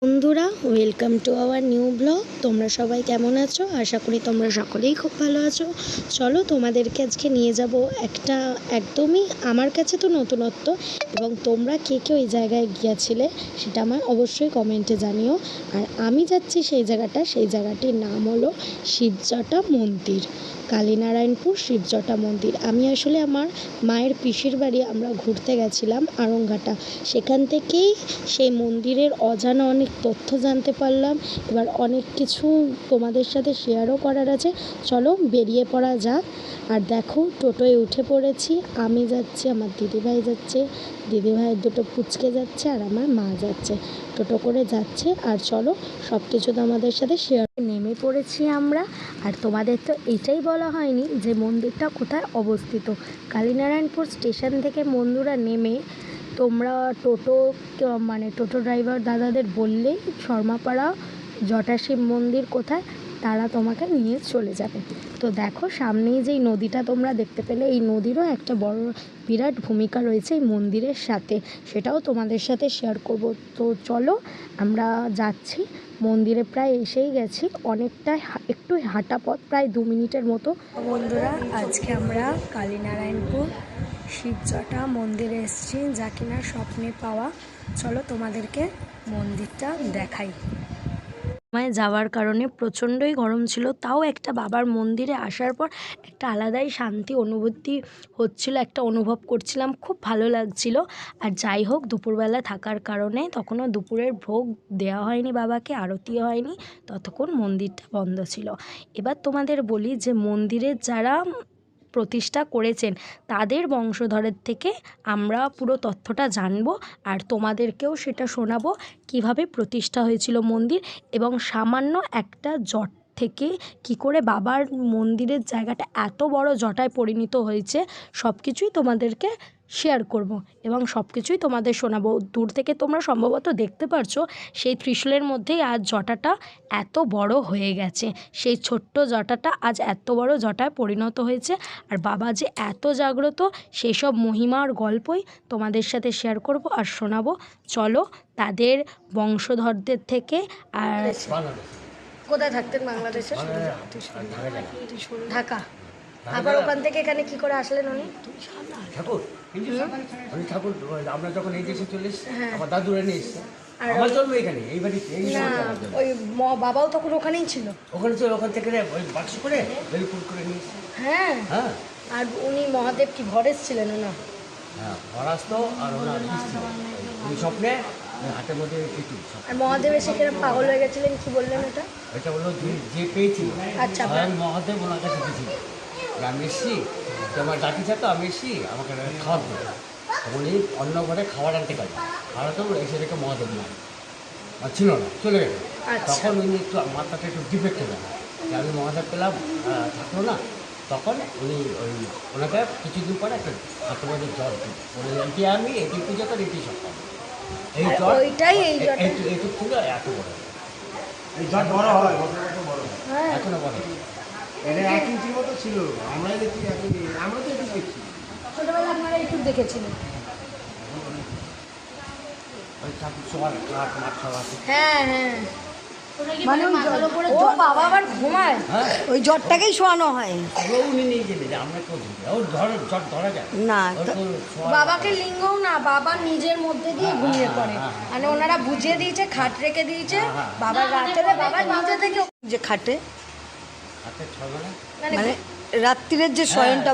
বন্ধুরা, welcome to our new blog. তোমরা সবাই কেমন আছো? আশা করি তোমরা সকলেই খুব ভালো আছো। চলো তোমাদেরকে আজকে নিয়ে যাব একটা একদমই আমার কাছে তো নতুনত্ব, এবং তোমরা কে কে ওই জায়গায় গিয়েছিলে সেটা আমার অবশ্যই কমেন্টে জানিও। আর আমি যাচ্ছি সেই জায়গাটির নাম হলো শিবজটা মন্দির, কালীনারায়ণপুর শিবজটা মন্দির। আমি আসলে আমার মায়ের পিসির বাড়ি আমরা ঘুরতে গেছিলাম আরংঘাটা, সেখান থেকেই সেই মন্দিরের অজানা অনেক তথ্য জানতে পারলাম। এবার অনেক কিছু তোমাদের সাথে শেয়ারও করার আছে। চলো বেরিয়ে পড়া যাক। আর দেখো, টোটোয় উঠে পড়েছি। আমি যাচ্ছি, আমার দিদিভাই যাচ্ছে, দিদিভাইয়ের দুটো পুচকে যাচ্ছে, আর আমার মা যাচ্ছে, টোটো করে যাচ্ছে। আর চলো সব কিছু তোমাদের সাথে শেয়ার। নেমে পড়েছি আমরা। আর তোমাদের তো এটাই বলা হয়নি যে মন্দিরটা কোথায় অবস্থিত। কালীনারায়ণপুর স্টেশন থেকে বন্ধুরা নেমে তোমরা টোটো ড্রাইভার দাদাদের বললেই শর্মাপাড়া জটাশিব মন্দির কোথায় তারা তোমাকে নিয়ে চলে যাবে। তো দেখো, সামনেই যেই নদীটা তোমরা দেখতে পেলে, এই নদীরও একটা বড় বিরাট ভূমিকা রয়েছে এই মন্দিরের সাথে, সেটাও তোমাদের সাথে শেয়ার করব। তো চলো আমরা যাচ্ছি মন্দিরে, প্রায় এসেই গেছি। অনেকটাই একটু হাঁটা পথ, প্রায় 2 মিনিটের মতো। বন্ধুরা, আজকে আমরা কালীনারায়ণপুর শিবজটা মন্দিরে এসেছি, যা কিনা স্বপ্নে পাওয়া। চলো তোমাদেরকে মন্দিরটা দেখাই। সময় যাওয়ার কারণে প্রচণ্ডই গরম ছিল, তাও একটা বাবার মন্দিরে আসার পর একটা আলাদাই শান্তি অনুভূতি হচ্ছিল, একটা অনুভব করছিলাম, খুব ভালো লাগছিল। আর যাই হোক, দুপুরবেলা থাকার কারণে তখনও দুপুরের ভোগ দেওয়া হয়নি বাবাকে, আরতিও হয়নি, ততক্ষণ মন্দিরটা বন্ধ ছিল। এবার তোমাদের বলি যে মন্দিরের যারা প্রতিষ্ঠা করেছেন তাদের বংশধরের থেকে আমরা পুরো তথ্যটা জানবো, আর তোমাদেরকেও সেটা শোনাবো কিভাবে প্রতিষ্ঠা হয়েছিল মন্দির, এবং সামান্য একটা জট থেকে কি করে বাবার মন্দিরের জায়গাটা এত বড় জটায় পরিণত হয়েছে, সব কিছুই তোমাদেরকে শেয়ার করব এবং সব কিছুই তোমাদের শোনাবো। দূর থেকে তোমরা সম্ভবত দেখতে পারছো সেই ত্রিশূলের মধ্যেই আজ জটাটা এত বড় হয়ে গেছে। সেই ছোট্ট জটাটা আজ এত বড় জটায় পরিণত হয়েছে। আর বাবা যে এত জাগ্রত, সেই সব মহিমার গল্পই তোমাদের সাথে শেয়ার করব আর শোনাবো। চলো তাদের বংশধরদের থেকে। আর কোথায় থাকতেন? বাংলাদেশে, ঢাকা। আবার ওখান থেকে এখানে কি করে আসলেন উনি? ঠাকুর ঠাকুর আমরা যখন এই দেশে চলে এসেছি, আমার দাদুরা নিয়ে এসছে। আমার জন্ম এখানে, এই বাড়িতে। ওই বাবাও তখন ওখানেই ছিল? ওখানে ছিল, ওখান থেকে ওই বাক্স করে বেলপুর করে নিয়ে এসছে। হ্যাঁ হ্যাঁ। আর উনি মহাদেব কি ঘরে ছিলেন না? হ্যাঁ, ঘর আসতো। আর ওনার উনি স্বপ্নে হাতের মধ্যে কিছু। আর মহাদেব এসে কিরকম পাগল হয়ে গেছিলেন, কি বললেন এটা? এটা বললো যে পেয়েছি। আচ্ছা, মহাদেব ওনার কাছে গেছিল, আমি এসছি, আমার ডাকিছে, তো আমি এসছি, আমাকে খাওয়ার দেবে। উনি অন্য ঘরে খাবার আনতে গেল, খাওয়াতে এসে দেখে মহাদেব না ছিল না, চলে গেল। তখন উনি একটু মাথাটা একটু ডিফেক্ট হয়ে গেল, আমি মহাদেব পেলাম, থাকলো না। তখন উনি ওনাকে কিছুদিন পরে একটা হাতের মধ্যে জল বলে, এটি আমি এটি পুজো করি, এটি সব এই জল, এইটুক ছিল এত বড়। এই জল বড় হয়, এখনো বড়। এটা 1 ইঞ্চির মতো ছিল। আমরা দেখছি, আমরা তো একটু দেখছি, ছোটবেলা আপনারা একটু দেখেছিলেন। হ্যাঁ হ্যাঁ, মানে ও বাবা আবার ঘুমায়, ওই জ্বরটাকেই শোয়ানো হয় না। বাবাকে লিঙ্গও না, বাবা নিজের মধ্যে দিয়ে ঘুমিয়ে পড়ে, মানে ওনারা বুঝিয়ে দিয়েছে, খাট রেখে দিয়েছে, বাবার রাতে বাবা নিজে থেকে যে খাটে, মানে রাত্রিরের যে শয়নটা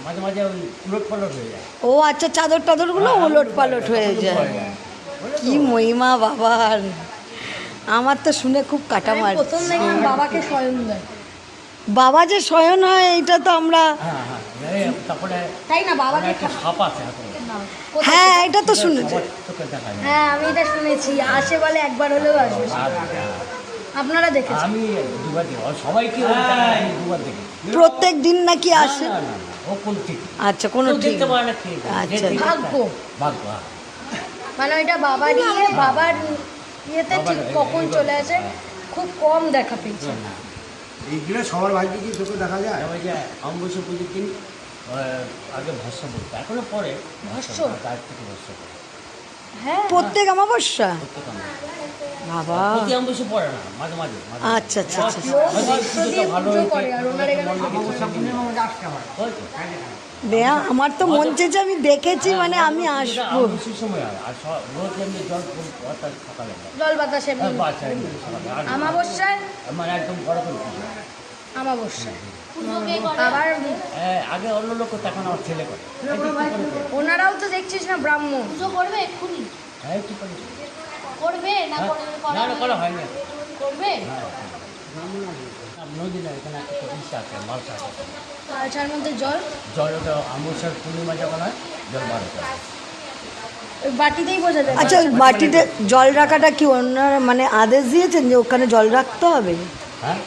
মাঝে মাঝে ওই উলট পালট হয়ে যায়। ও আচ্ছা, চাদর টাদরগুলো উলট পালট হয়ে যায়। কি মহিমা বাবার, আমার তো শুনে খুব কাটা মার। প্রথম দেখলাম বাবাকে শয়ন দেয়, বাবা যে শয়ন হয় এটা তো আমরা, তাই না? বাবাকে সাপ আছে, হ্যাঁ এটা তো শুনেছি, হ্যাঁ আমি এটা শুনেছি, আসে বলে একবার হলেও আসবে। আপনারা দেখেছেন? আমি দুবার দেখি, সবাই কি দুবার দেখি, প্রত্যেক দিন নাকি আসে? আচ্ছা, কোনো ঠিক আচ্ছা, ভাগ্য ভাগ্য, মানে ওইটা বাবার বাবার ইয়েতে ঠিক কখন চলে আসে, খুব কম দেখা পেয়েছে। এইগুলো সবার ভাগ্যে কি চোখে দেখা যায়? ওই যে অমাবস্যা পুজোর দিন আগে ভস্য বলতো, এখনো পরে ভস্য, তার থেকে ভস্য। হ্যাঁ, প্রত্যেক অমাবস্যা। বাবা প্রতি অমাবস্যা পড়ে না, মাঝে মাঝে আচ্ছা আচ্ছা আচ্ছা পুজোটা ভালো বেয়া আমার তো মন চেয়েছে আমি দেখেছি মানে আমি আসবো অমাবস্যার সময় হয় আর রোজ এমনি জল অর্থাৎ সকালে হয়। জল বাতাসে বাচ্চা এমনি সকালে আর আমাবস্যায় মানে একদম বড় করে পুজো। আমাবস্যায় আবার আগে অন্য লোক করতো, এখন আমার ছেলে করে। ওনারাও তো দেখছিস না ব্রাহ্মণ পুজো করবে এক্ষুনি হ্যাঁ একটু করে করবে না না না করা হয়নি। করবে নদী না, এখানে একটা ইচ্ছা আছে, মালসা আছে। মালসার মধ্যে জল জল ওটা অমাবস্যার পূর্ণিমা যখন হয় জল বার হতে হয়। ওই বাটিতেই বোঝা যায় আচ্ছা ওই বাটিতে জল রাখাটা কি ওনারা মানে আদেশ দিয়েছেন যে ওখানে জল রাখতে হবে হ্যাঁ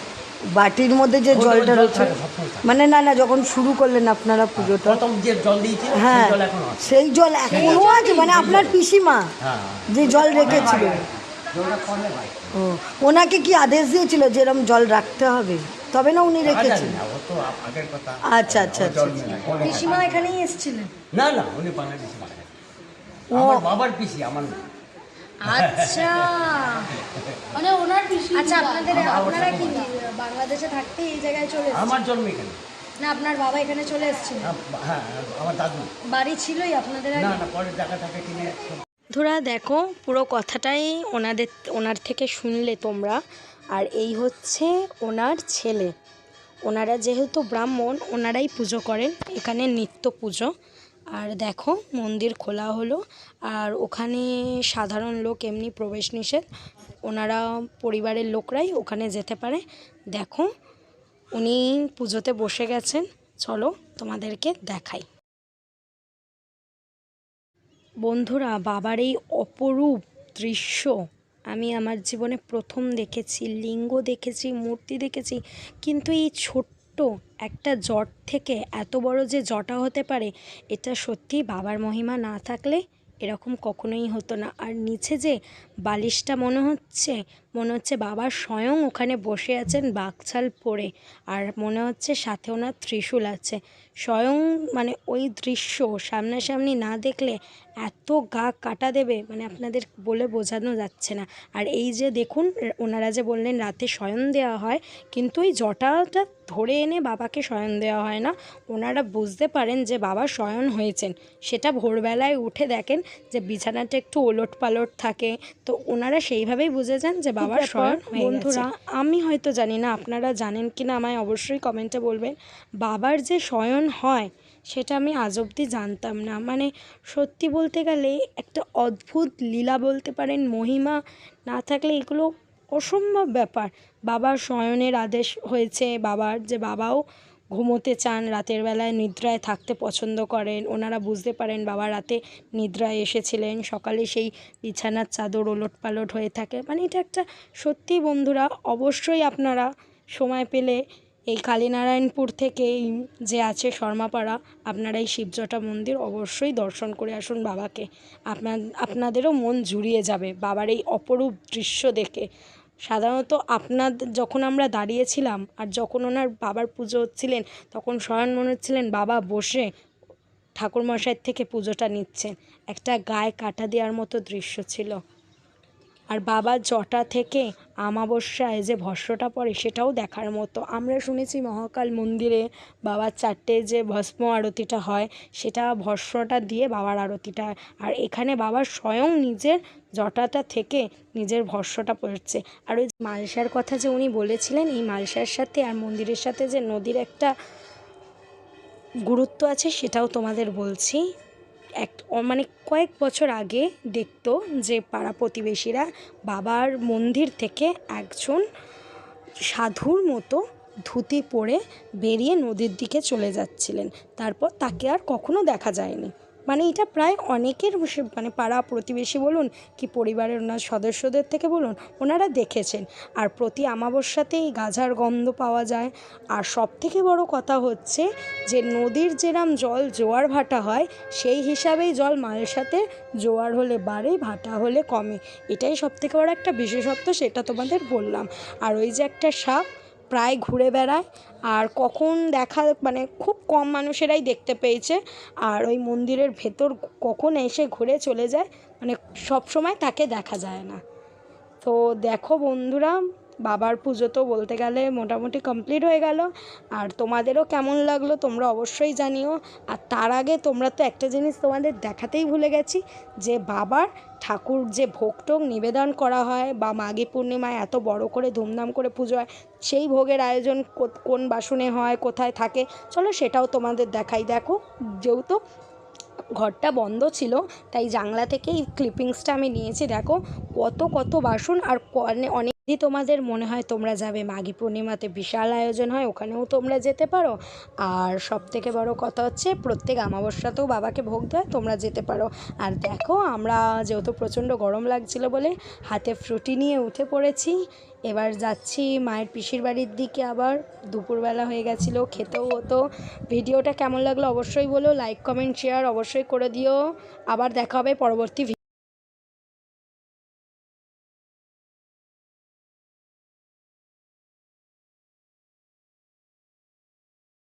বাটির মধ্যে যে জলটা রয়েছে থাকে, সবসময় থাকে। মানে না না যখন শুরু করলেন আপনারা পুজোটা প্রথম যে জল দিয়েছিল হ্যাঁ সেই জল এখনো আছে। সেই জল এখনো আছে মানে আপনার পিসিমা হ্যাঁ যে জল রেখেছিল জলটা কমে ভাই। ও ওনাকে কি আদেশ দিয়েছিল যে এরকম জল রাখতে হবে তবে না উনি রেখেছেন না, ও তো আগের কথা। আচ্ছা আচ্ছা ও জল আচ্ছা মেলায়, অনেক পিসিমা এখানেই এসেছিলেন আগে। না না, উনি বাংলাদেশি মানুষ। আমার বাবার পিসি, আমার না। আচ্ছা মানে ওনার পিসি আচ্ছা আপনারা কি বাংলাদেশে থাকতে এই জায়গায় চলে এসেছেন আমার জন্ম এখানে। না আপনার বাবা এখানে চলে এসেছিলেন হ্যাঁ আমার দাদু। বাড়ি ছিলই আপনাদের না আগে না, পরে জায়গা থাকে কিনে। বন্ধুরা দেখো পুরো কথাটাই ওনার থেকে শুনলে তোমরা। আর এই হচ্ছে ওনার ছেলে। ওনারা যেহেতু ব্রাহ্মণ ওনারাই পুজো করেন এখানে নিত্য পুজো। আর দেখো মন্দির খোলা হলো আর ওখানে সাধারণ লোক এমনি প্রবেশ নিষেধ, ওনারা পরিবারের লোকরাই ওখানে যেতে পারে। দেখো উনি পুজোতে বসে গেছেন, চলো তোমাদেরকে দেখাই। বন্ধুরা বাবার এই অপরূপ দৃশ্য আমি আমার জীবনে প্রথম দেখেছি। লিঙ্গ দেখেছি, মূর্তি দেখেছি, কিন্তু এই ছোট্ট একটা জট থেকে এত বড় যে জটা হতে পারে এটা সত্যি বাবার মহিমা না থাকলে এরকম কখনোই হতো না। আর নিচে যে বালিশটা মনে হচ্ছে বাবা স্বয়ং ওখানে বসে আছেন বাকছাল পরে। আর মনে হচ্ছে সাথে ওনার ত্রিশূল আছে স্বয়ং। মানে ওই দৃশ্য সামনাসামনি না দেখলে এত গা কাটা দেবে মানে আপনাদের বলে বোঝানো যাচ্ছে না। আর এই যে দেখুন ওনারা যে বললেন রাতে শয়ন দেওয়া হয়, কিন্তু ওই জটাটা ধরে এনে বাবাকে শয়ন দেওয়া হয় না। ওনারা বুঝতে পারেন যে বাবা শয়ন হয়েছেন, সেটা ভোরবেলায় উঠে দেখেন যে বিছানাটা একটু ওলট পালট থাকে, তো ওনারা সেইভাবেই বুঝে যান যে বাবার শয়ন হয়ে গেছে। বন্ধুরা আমি হয়তো জানি না, আপনারা জানেন কি না আমায় অবশ্যই কমেন্টে বলবেন। বাবার যে শয়ন হয় সেটা আমি আজ অবধি জানতাম না। মানে সত্যি বলতে গেলে একটা অদ্ভুত লীলা বলতে পারেন, মহিমা না থাকলে এগুলো অসম্ভব ব্যাপার। বাবার শয়নের আদেশ হয়েছে বাবার, যে বাবাও ঘুমোতে চান, রাতের বেলায় নিদ্রায় থাকতে পছন্দ করেন। ওনারা বুঝতে পারেন বাবা রাতে নিদ্রায় এসেছিলেন, সকালে সেই বিছানার চাদর ওলট পালট হয়ে থাকে। মানে এটা একটা সত্যি বন্ধুরা অবশ্যই আপনারা সময় পেলে এই কালীনারায়ণপুর থেকে যে আছে শর্মাপাড়া, আপনারা এই শিবজটা মন্দির অবশ্যই দর্শন করে আসুন বাবাকে। আপনাদেরও মন জুড়িয়ে যাবে বাবার এই অপরূপ দৃশ্য দেখে। সাধারণত যখন আমরা দাঁড়িয়েছিলাম আর যখন ওনার বাবার পুজো হচ্ছিলেন তখন স্বয়ং মনে হচ্ছিলেন বাবা বসে ঠাকুরমশাইয়ের থেকে পুজোটা নিচ্ছেন। একটা গায়ে কাটা দেওয়ার মতো দৃশ্য ছিল। আর বাবার জটা থেকে আমাবস্যায় যে ভস্মটা পড়ে সেটাও দেখার মতো। আমরা শুনেছি মহাকাল মন্দিরে বাবার 4টে যে ভস্ম আরতিটা হয় সেটা ভস্মটা দিয়ে বাবার আরতিটা, আর এখানে বাবার স্বয়ং নিজের জটাটা থেকে নিজের ভস্মটা পড়ছে। আর ওই মালসার কথা যে উনি বলেছিলেন, এই মালসার সাথে আর মন্দিরের সাথে যে নদীর একটা গুরুত্ব আছে সেটাও তোমাদের বলছি। মানে কয়েক বছর আগে দেখতো যে পাড়া প্রতিবেশীরা বাবার মন্দির থেকে একজন সাধুর মতো ধুতি পরে বেরিয়ে নদীর দিকে চলে যাচ্ছিলেন, তারপর তাকে আর কখনো দেখা যায়নি। মানে এটা প্রায় অনেকের মানে পাড়া প্রতিবেশী বলুন কি পরিবারের ওনার সদস্যদের থেকে বলুন ওনারা দেখেছেন। আর প্রতি আমাবস্যাতেই গাঁজার গন্ধ পাওয়া যায়। আর সবথেকে বড় কথা হচ্ছে যে নদীর যেরম জল জোয়ার ভাটা হয় সেই হিসাবেই জল মালসাতে জোয়ার হলে বাড়ে, ভাটা হলে কমে। এটাই সবথেকে বড় একটা বিশেষত্ব, সেটা তোমাদের বললাম। আর ওই যে একটা সাপ প্রায় ঘুরে বেড়ায়, আর কখন দেখা মানে খুব কম মানুষেরাই দেখতে পেয়েছে। আর ওই মন্দিরের ভেতর কখন এসে ঘুরে চলে যায় মানে সব সময় তাকে দেখা যায় না। তো দেখো বন্ধুরা, বাবার পুজো তো বলতে গেলে মোটামুটি কমপ্লিট হয়ে গেল। আর তোমাদেরও কেমন লাগলো তোমরা অবশ্যই জানিও। আর তার আগে তোমরা তো একটা জিনিস তোমাদের দেখাতেই ভুলে গেছি, যে বাবার ঠাকুর যে ভোগ টোগ নিবেদন করা হয় বা মাঘী পূর্ণিমায় এত বড় করে ধুমধাম করে পুজো হয়, সেই ভোগের আয়োজন কোন বাসনে হয়, কোথায় থাকে, চলো সেটাও তোমাদের দেখাই। দেখো, যেহেতু ঘরটা বন্ধ ছিল তাই জানলা থেকে এই ক্লিপিংসটা আমি নিয়েছি। দেখো কত বাসন, আর অনেকই তোমাদের মনে হয় তোমরা যাবে মাঘী পূর্ণিমাতে, বিশাল আয়োজন হয়, ওখানেও তোমরা যেতে পারো। আর সবথেকে বড় কথা হচ্ছে প্রত্যেক অমাবস্যাতেও বাবাকে ভোগ দেয়, তোমরা যেতে পারো। আর দেখো আমরা যেহেতু প্রচণ্ড গরম লাগছিল বলে হাতে ফ্রুটি নিয়ে উঠে পড়েছি। এবার যাচ্ছি মায়ের পিসির বাড়ির দিকে। আবার দুপুরবেলা হয়ে গেছিলো, খেতেও হতো। ভিডিওটা কেমন লাগলো অবশ্যই বলো, লাইক কমেন্ট শেয়ার অবশ্যই করে দিও। আবার দেখা হবে পরবর্তী